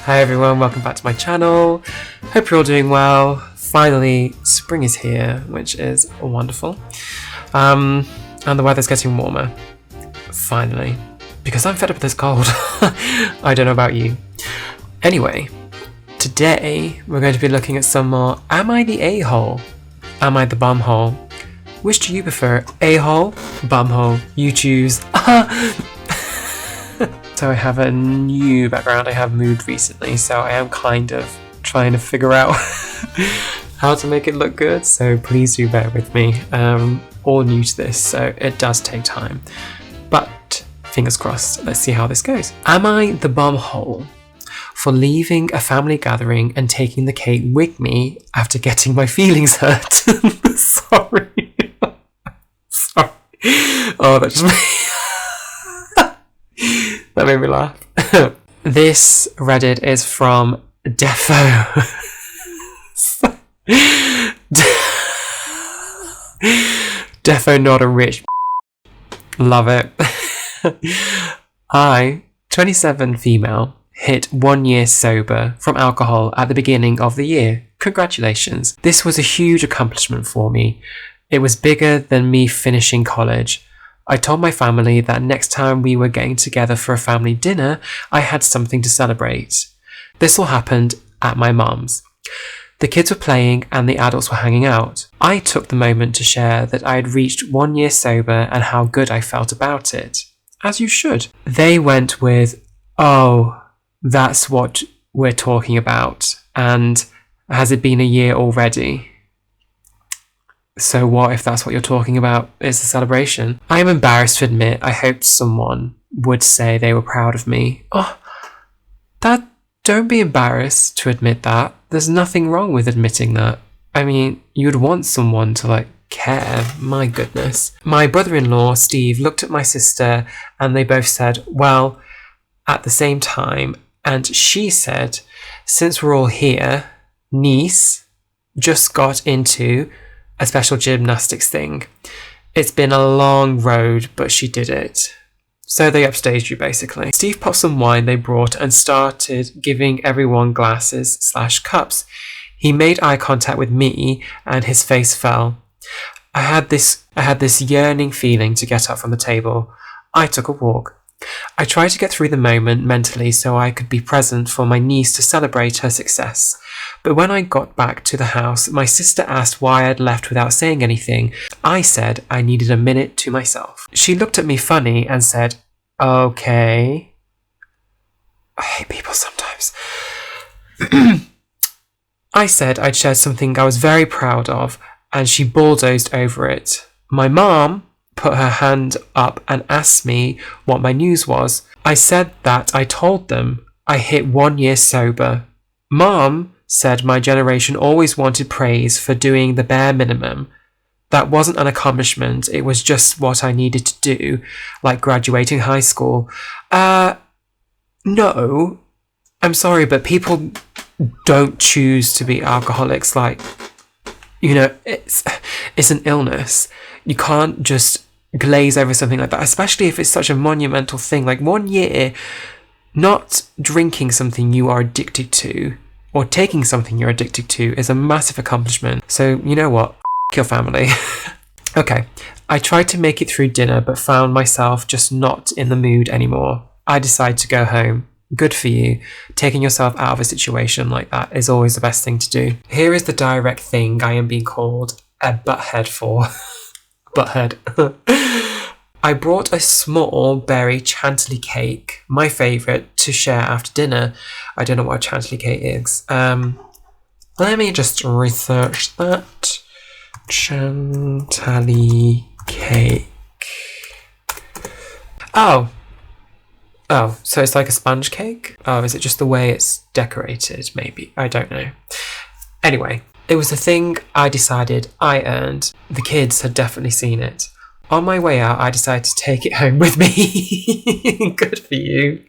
Hi everyone, welcome back to my channel. Hope you're all doing well. Finally, spring is here, which is wonderful. And the weather's getting warmer. Finally. Because I'm fed up with this cold. I don't know about you. Anyway, today we're going to be looking at some more Am I the A-hole? Am I the bumhole? Which do you prefer? A-hole? Bumhole? You choose. So I have a new background. I have moved recently, so I am kind of trying to figure out how to make it look good, so please do bear with me. All new to this, so it does take time. But fingers crossed, let's see how this goes. Am I the bumhole for leaving a family gathering and taking the cake with me after getting my feelings hurt? Sorry. Sorry. Oh, that just that made me laugh. This Reddit is from Defo. Defo, not a rich. Love it. I, 27 female, hit 1 year sober from alcohol at the beginning of the year. Congratulations. This was a huge accomplishment for me. It was bigger than me finishing college. I told my family that next time we were getting together for a family dinner, I had something to celebrate. This all happened at my mum's. The kids were playing and the adults were hanging out. I took the moment to share that I had reached 1 year sober and how good I felt about it. As you should. They went with, "Oh, that's what we're talking about. And has it been a year already?" So what if that's what you're talking about is a celebration? I am embarrassed to admit I hoped someone would say they were proud of me. Oh, don't be embarrassed to admit that. There's nothing wrong with admitting that. I mean, you'd want someone to care. My goodness. My brother-in-law, Steve, looked at my sister and they both said, well, at the same time. And she said, since we're all here, niece just got into a special gymnastics thing. It's been a long road, but she did it. So they upstaged you, basically. Steve popped some wine they brought and started giving everyone glasses/cups. He made eye contact with me and his face fell. I had this yearning feeling to get up from the table. I took a walk. I tried to get through the moment mentally so I could be present for my niece to celebrate her success. But when I got back to the house, my sister asked why I'd left without saying anything. I said I needed a minute to myself. She looked at me funny and said, okay. I hate people sometimes. I said I'd shared something I was very proud of, and she bulldozed over it. My mom put her hand up and asked me what my news was. I said that I told them I hit 1 year sober. Mom said my generation always wanted praise for doing the bare minimum. That wasn't an accomplishment, it was just what I needed to do, like graduating high school. No, I'm sorry, but people don't choose to be alcoholics. It's an illness. You can't just glaze over something like that, especially if it's such a monumental thing. 1 year not drinking something you are addicted to or taking something you're addicted to is a massive accomplishment. So you know what? F your family. Okay, I tried to make it through dinner but found myself just not in the mood anymore. I decided to go home. Good for you. Taking yourself out of a situation like that is always the best thing to do. Here is the direct thing I am being called a butthead for. Butthead. I brought a small berry chantilly cake, my favourite, to share after dinner. I don't know what a chantilly cake is. Let me just research that. Chantilly cake. Oh, so it's like a sponge cake? Oh, is it just the way it's decorated, maybe? I don't know. Anyway, it was a thing I decided I earned. The kids had definitely seen it. On my way out, I decided to take it home with me. Good for you.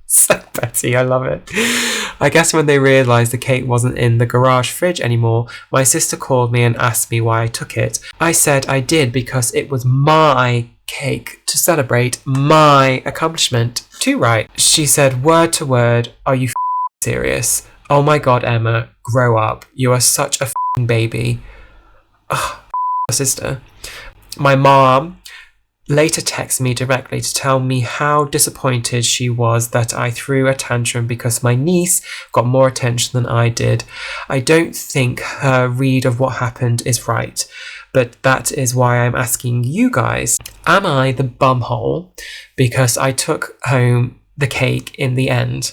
So petty, I love it. I guess when they realised the cake wasn't in the garage fridge anymore, my sister called me and asked me why I took it. I said I did because it was my cake to celebrate my accomplishment. Too right. She said word to word, "Are you serious? Oh my god, Emma, grow up. You are such a baby." Ugh, sister. My mom later texted me directly to tell me how disappointed she was that I threw a tantrum because my niece got more attention than I did. I don't think her read of what happened is right, but that is why I'm asking you guys. Am I the bumhole because I took home the cake in the end?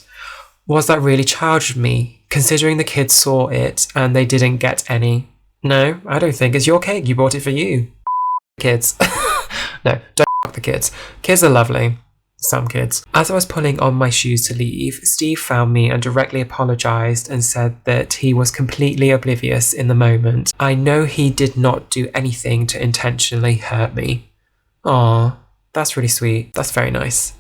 Was that really childish of me, considering the kids saw it and they didn't get any? No, I don't think. It's your cake. You bought it for you. Kids. No, don't fuck the kids. Kids are lovely. Some kids. As I was pulling on my shoes to leave, Steve found me and directly apologised and said that he was completely oblivious in the moment. I know he did not do anything to intentionally hurt me. Aw, that's really sweet. That's very nice.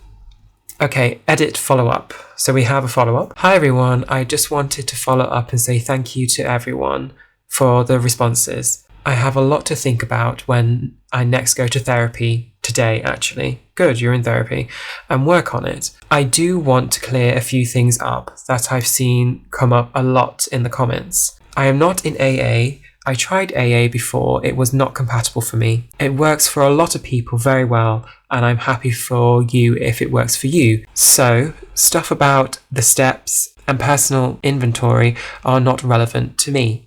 Okay, edit follow-up. So we have a follow-up. Hi everyone, I just wanted to follow up and say thank you to everyone for the responses. I have a lot to think about when I next go to therapy today, actually. Good, you're in therapy. And work on it. I do want to clear a few things up that I've seen come up a lot in the comments. I am not in AA. I tried AA before. It was not compatible for me. It works for a lot of people very well, and I'm happy for you if it works for you. So, stuff about the steps and personal inventory are not relevant to me.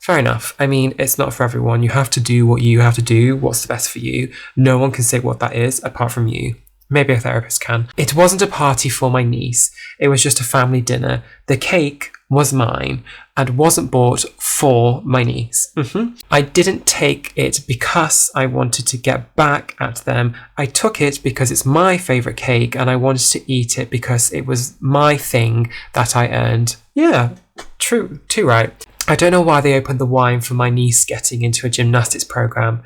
Fair enough. I mean, it's not for everyone. You have to do what you have to do, what's the best for you. No one can say what that is apart from you. Maybe a therapist can. It wasn't a party for my niece. It was just a family dinner. The cake was mine and wasn't bought for my niece. I didn't take it because I wanted to get back at them. I took it because it's my favourite cake and I wanted to eat it because it was my thing that I earned. Yeah, true, too right. I don't know why they opened the wine for my niece getting into a gymnastics program.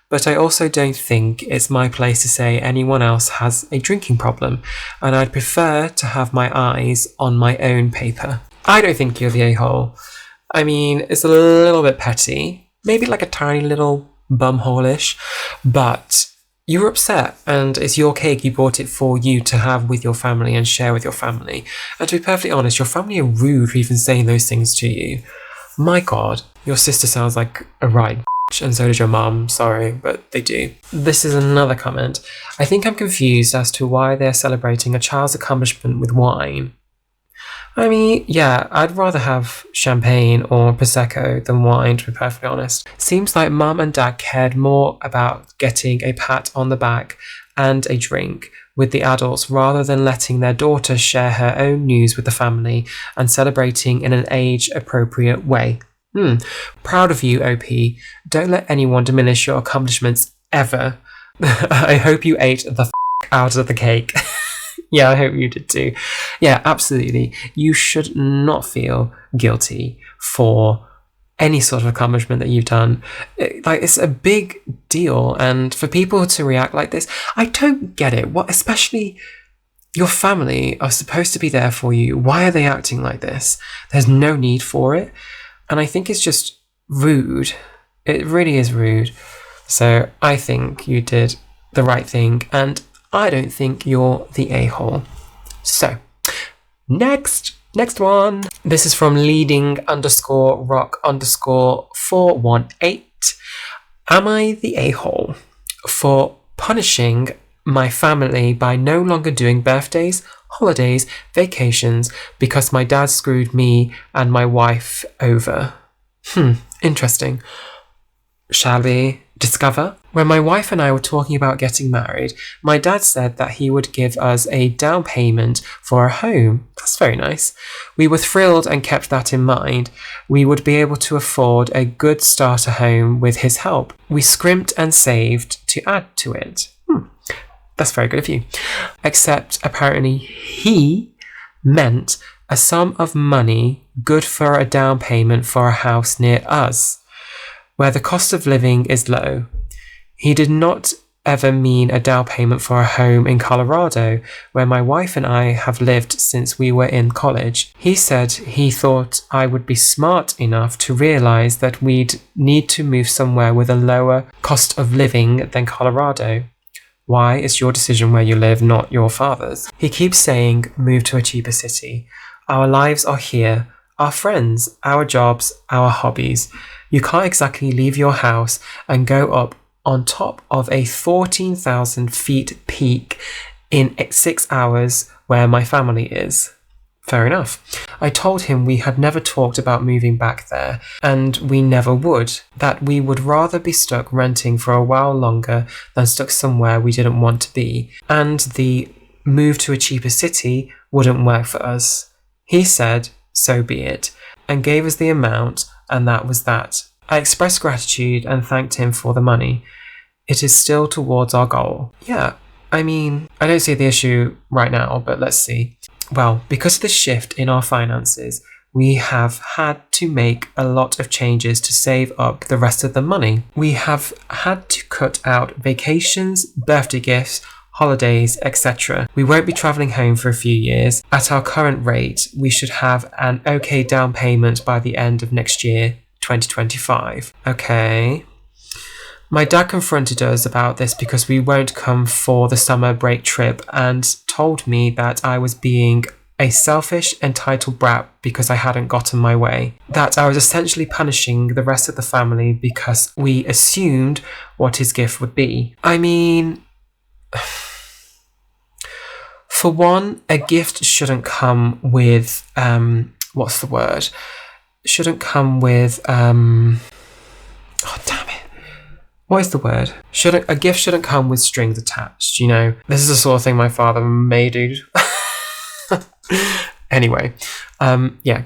But I also don't think it's my place to say anyone else has a drinking problem, and I'd prefer to have my eyes on my own paper. I don't think you're the a-hole. I mean, it's a little bit petty, maybe like a tiny little bumhole-ish, but you were upset, and it's your cake. You bought it for you to have with your family and share with your family. And to be perfectly honest, your family are rude for even saying those things to you. My God, your sister sounds like a right bitch, and so does your mum. Sorry, but they do. This is another comment. I think I'm confused as to why they're celebrating a child's accomplishment with wine. I mean, yeah, I'd rather have champagne or Prosecco than wine, to be perfectly honest. Seems like mum and dad cared more about getting a pat on the back and a drink with the adults rather than letting their daughter share her own news with the family and celebrating in an age-appropriate way. Proud of you, OP. Don't let anyone diminish your accomplishments ever. I hope you ate the out of the cake. Yeah, I hope you did too. Yeah, absolutely. You should not feel guilty for any sort of accomplishment that you've done. It's a big deal, and for people to react like this, I don't get it. What, especially your family are supposed to be there for you. Why are they acting like this? There's no need for it, and I think it's just rude. It really is rude. So I think you did the right thing, and I don't think you're the a-hole. So, next one. This is from leading_rock_418. Am I the a-hole for punishing my family by no longer doing birthdays, holidays, vacations because my dad screwed me and my wife over? Interesting. Shall we discover? When my wife and I were talking about getting married, my dad said that he would give us a down payment for a home. That's very nice. We were thrilled and kept that in mind. We would be able to afford a good starter home with his help. We scrimped and saved to add to it. That's very good of you. Except apparently he meant a sum of money good for a down payment for a house near us, where the cost of living is low. He did not ever mean a down payment for a home in Colorado, where my wife and I have lived since we were in college. He said he thought I would be smart enough to realize that we'd need to move somewhere with a lower cost of living than Colorado. Why? It's your decision where you live, not your father's. He keeps saying, move to a cheaper city. Our lives are here. Our friends, our jobs, our hobbies. You can't exactly leave your house and go up on top of a 14,000 feet peak in 6 hours where my family is. Fair enough. I told him we had never talked about moving back there, and we never would, that we would rather be stuck renting for a while longer than stuck somewhere we didn't want to be, and the move to a cheaper city wouldn't work for us. He said, so be it, and gave us the amount, and that was that. I expressed gratitude and thanked him for the money. It is still towards our goal. Yeah, I mean, I don't see the issue right now, but let's see. Well, because of the shift in our finances, we have had to make a lot of changes to save up the rest of the money. We have had to cut out vacations, birthday gifts, holidays, etc. We won't be travelling home for a few years. At our current rate, we should have an okay down payment by the end of next year, 2025. Okay. My dad confronted us about this because we won't come for the summer break trip and told me that I was being a selfish, entitled brat because I hadn't gotten my way. That I was essentially punishing the rest of the family because we assumed what his gift would be. I mean, for one, a gift shouldn't come with, what's the word? Shouldn't come with, oh damn it. What is the word? A gift shouldn't come with strings attached, you know? This is the sort of thing my father may do. Anyway,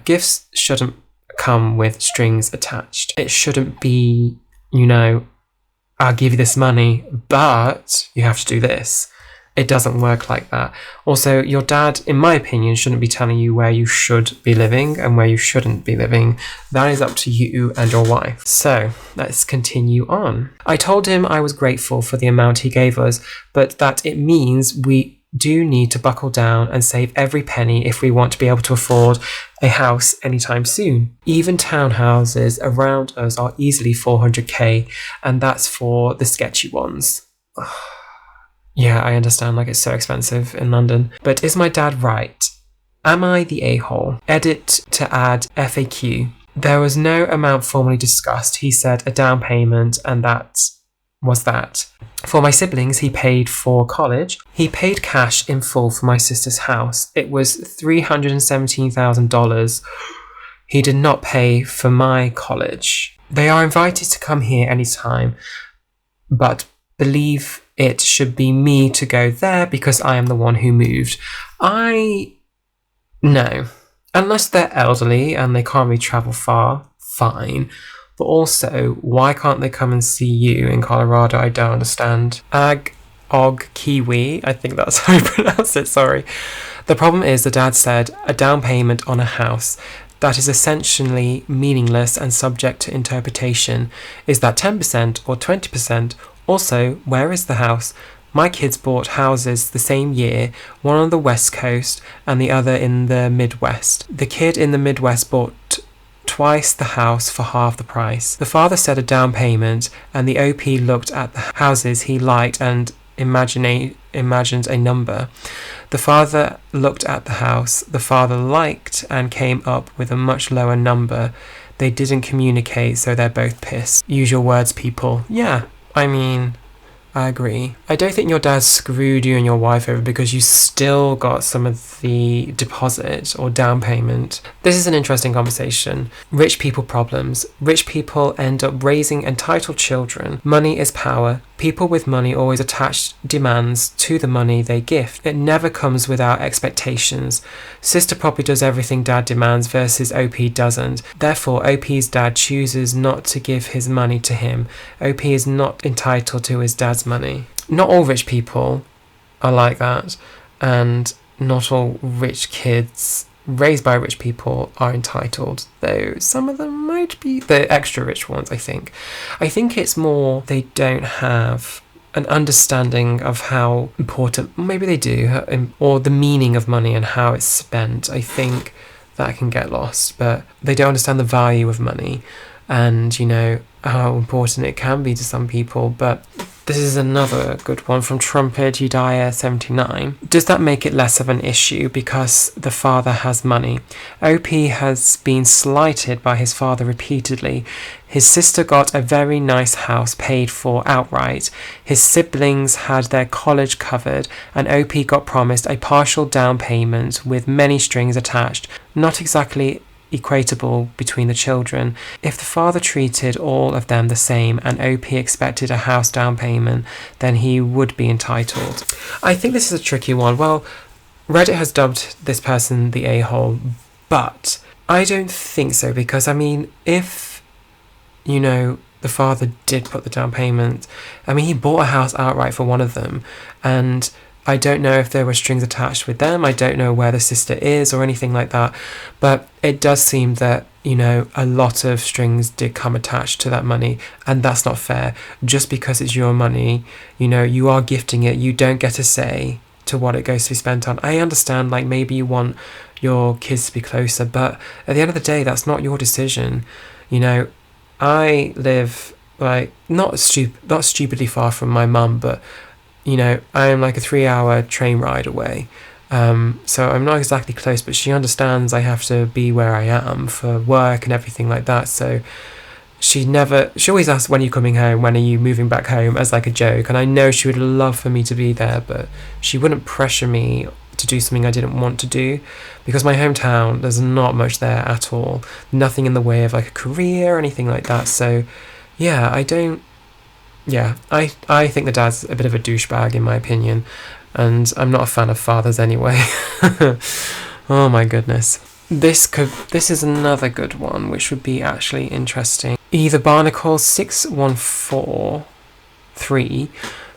gifts shouldn't come with strings attached. It shouldn't be, you know, I'll give you this money, but you have to do this. It doesn't work like that. Also, your dad, in my opinion, shouldn't be telling you where you should be living and where you shouldn't be living. That is up to you and your wife. So, let's continue on. I told him I was grateful for the amount he gave us, but that it means we do need to buckle down and save every penny if we want to be able to afford a house anytime soon. Even townhouses around us are easily 400k, and that's for the sketchy ones. Yeah, I understand, like, it's so expensive in London. But is my dad right? Am I the a-hole? Edit to add FAQ. There was no amount formally discussed. He said a down payment, and that was that. For my siblings, he paid for college. He paid cash in full for my sister's house. It was $317,000. He did not pay for my college. They are invited to come here anytime, but believe it should be me to go there because I am the one who moved. No. Unless they're elderly and they can't really travel far, fine. But also, why can't they come and see you in Colorado? I don't understand. Kiwi, I think that's how you pronounce it, sorry. The problem is, the dad said, a down payment on a house. That is essentially meaningless and subject to interpretation. Is that 10% or 20%? Also, where is the house? My kids bought houses the same year, one on the West Coast and the other in the Midwest. The kid in the Midwest bought twice the house for half the price. The father said a down payment, and the OP looked at the houses he liked and imagined a number. The father looked at the house the father liked and came up with a much lower number. They didn't communicate, so they're both pissed. Use your words, people. Yeah. I mean, I agree. I don't think your dad screwed you and your wife over because you still got some of the deposit or down payment. This is an interesting conversation. Rich people problems. Rich people end up raising entitled children. Money is power. People with money always attach demands to the money they gift. It never comes without expectations. Sister probably does everything dad demands versus OP doesn't. Therefore, OP's dad chooses not to give his money to him. OP is not entitled to his dad's money. Not all rich people are like that, and not all rich kids raised by rich people are entitled, though some of them might be the extra rich ones. I think it's more they don't have an understanding of how important, maybe they do, or the meaning of money and how it's spent, I think that can get lost. But they don't understand the value of money and, you know, how important it can be to some people. But this is another good one from Trumpet Udia 79. Does that make it less of an issue because the father has money? OP has been slighted by his father repeatedly. His sister got a very nice house paid for outright. His siblings had their college covered, and OP got promised a partial down payment with many strings attached. Not exactly equatable between the children. If the father treated all of them the same and OP expected a house down payment, then he would be entitled. I think this is a tricky one. Well, Reddit has dubbed this person the a-hole, but I don't think so, because I mean, if, you know, the father did put the down payment, I mean, he bought a house outright for one of them, and I don't know if there were strings attached with them. I don't know where the sister is or anything like that. But it does seem that, you know, a lot of strings did come attached to that money. And that's not fair. Just because it's your money, you know, you are gifting it. You don't get a say to what it goes to be spent on. I understand, like, maybe you want your kids to be closer. But at the end of the day, that's not your decision. You know, I live, like, not stupidly far from my mum, but you know, I am like a 3-hour train ride away. So I'm not exactly close, but she understands I have to be where I am for work and everything like that. So she always asks, when are you coming home? When are you moving back home? As like a joke. And I know she would love for me to be there, but she wouldn't pressure me to do something I didn't want to do, because my hometown, there's not much there at all. Nothing in the way of like a career or anything like that. So yeah, I think the dad's a bit of a douchebag in my opinion, and I'm not a fan of fathers anyway. Oh my goodness. This is another good one, which would be actually interesting. Either Barnacle 6143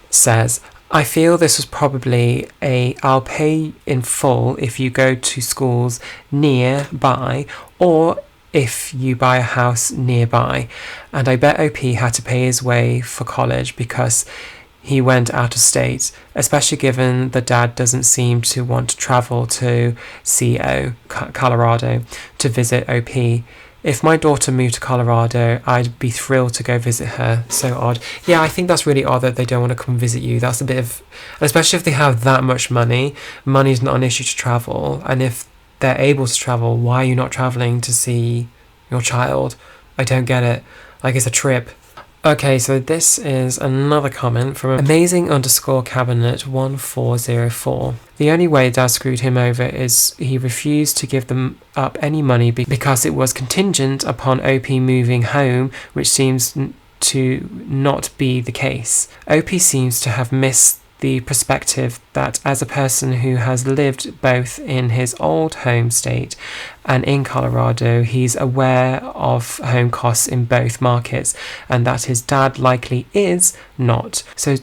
says, I feel this was probably I'll pay in full if you go to schools nearby, or if you buy a house nearby. And I bet OP had to pay his way for college because he went out of state, especially given the dad doesn't seem to want to travel to Colorado, to visit OP. If my daughter moved to Colorado, I'd be thrilled to go visit her. So odd. Yeah, I think that's really odd that they don't want to come visit you. That's a bit of, especially if they have that much money. Money's not an issue to travel. And if they're able to travel, why are you not traveling to see your child? I don't get it. Like, it's a trip. Okay, so this is another comment from amazing_cabinet1404. The only way Dad screwed him over is he refused to give them up any money because it was contingent upon OP moving home, which seems to not be the case. OP seems to have missed the perspective that as a person who has lived both in his old home state and in Colorado, he's aware of home costs in both markets, and that his dad likely is not. So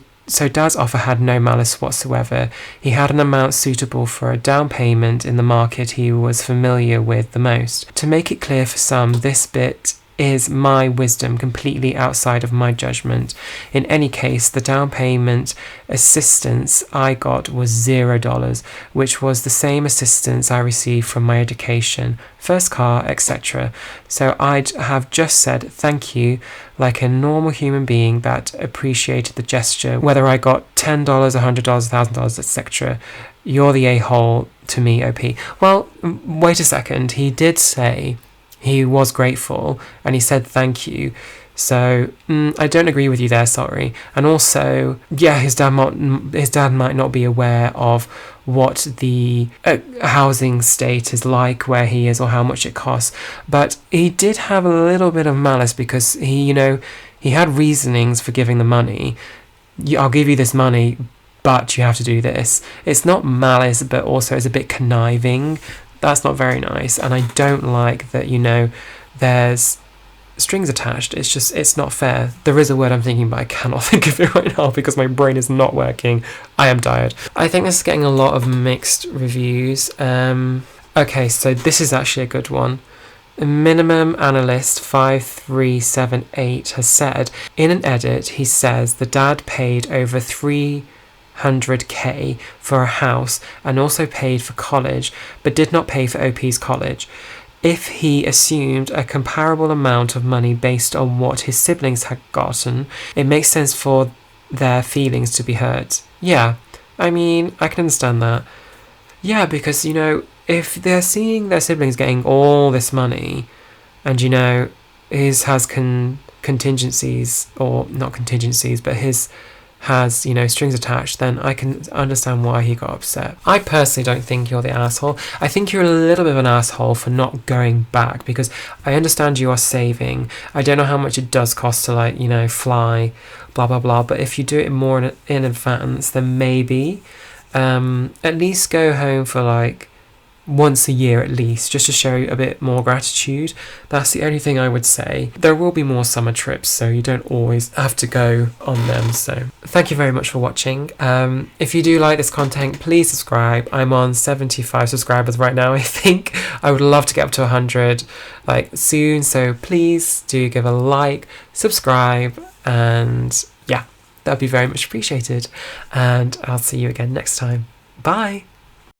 Dad's offer had no malice whatsoever. He had an amount suitable for a down payment in the market he was familiar with the most. To make it clear for some, this bit is my wisdom, completely outside of my judgment. In any case, the down payment assistance I got was $0, which was the same assistance I received from my education, first car, etc. So I'd have just said thank you like a normal human being that appreciated the gesture, whether I got $10, $100, $1,000, etc. You're the a-hole to me, OP. Well, wait a second. He did say he was grateful, and he said thank you. So I don't agree with you there, sorry. And also, yeah, his dad might not be aware of what the housing state is like where he is, or how much it costs. But he did have a little bit of malice, because he had reasonings for giving the money. I'll give you this money, but you have to do this. It's not malice, but also it's a bit conniving. That's not very nice, and I don't like that, there's strings attached. It's not fair. There is a word I'm thinking, but I cannot think of it right now because my brain is not working. I am tired. I think this is getting a lot of mixed reviews. Okay, so this is actually a good one. Minimum Analyst 5378 has said, in an edit, he says the dad paid over 300k for a house and also paid for college, but did not pay for OP's college. If he assumed a comparable amount of money based on what his siblings had gotten, it makes sense for their feelings to be hurt. Yeah, I mean, I can understand that. Yeah, because, you know, if they're seeing their siblings getting all this money, and, you know, his has contingencies, or not contingencies, but his has, you know, strings attached, then I can understand why he got upset. I personally don't think you're the asshole. I think you're a little bit of an asshole for not going back, because I understand you are saving. I don't know how much it does cost to, like, you know, fly, blah, blah, blah, but if you do it more in advance, then maybe at least go home for, like, once a year at least, just to show a bit more gratitude. That's the only thing I would say. There will be more summer trips, so you don't always have to go on them. So thank you very much for watching. If you do like this content, please subscribe. I'm on 75 subscribers right now, I think. I would love to get up to 100 like soon, so please do give a like, subscribe, and yeah, that'd be very much appreciated. And I'll see you again next time. Bye.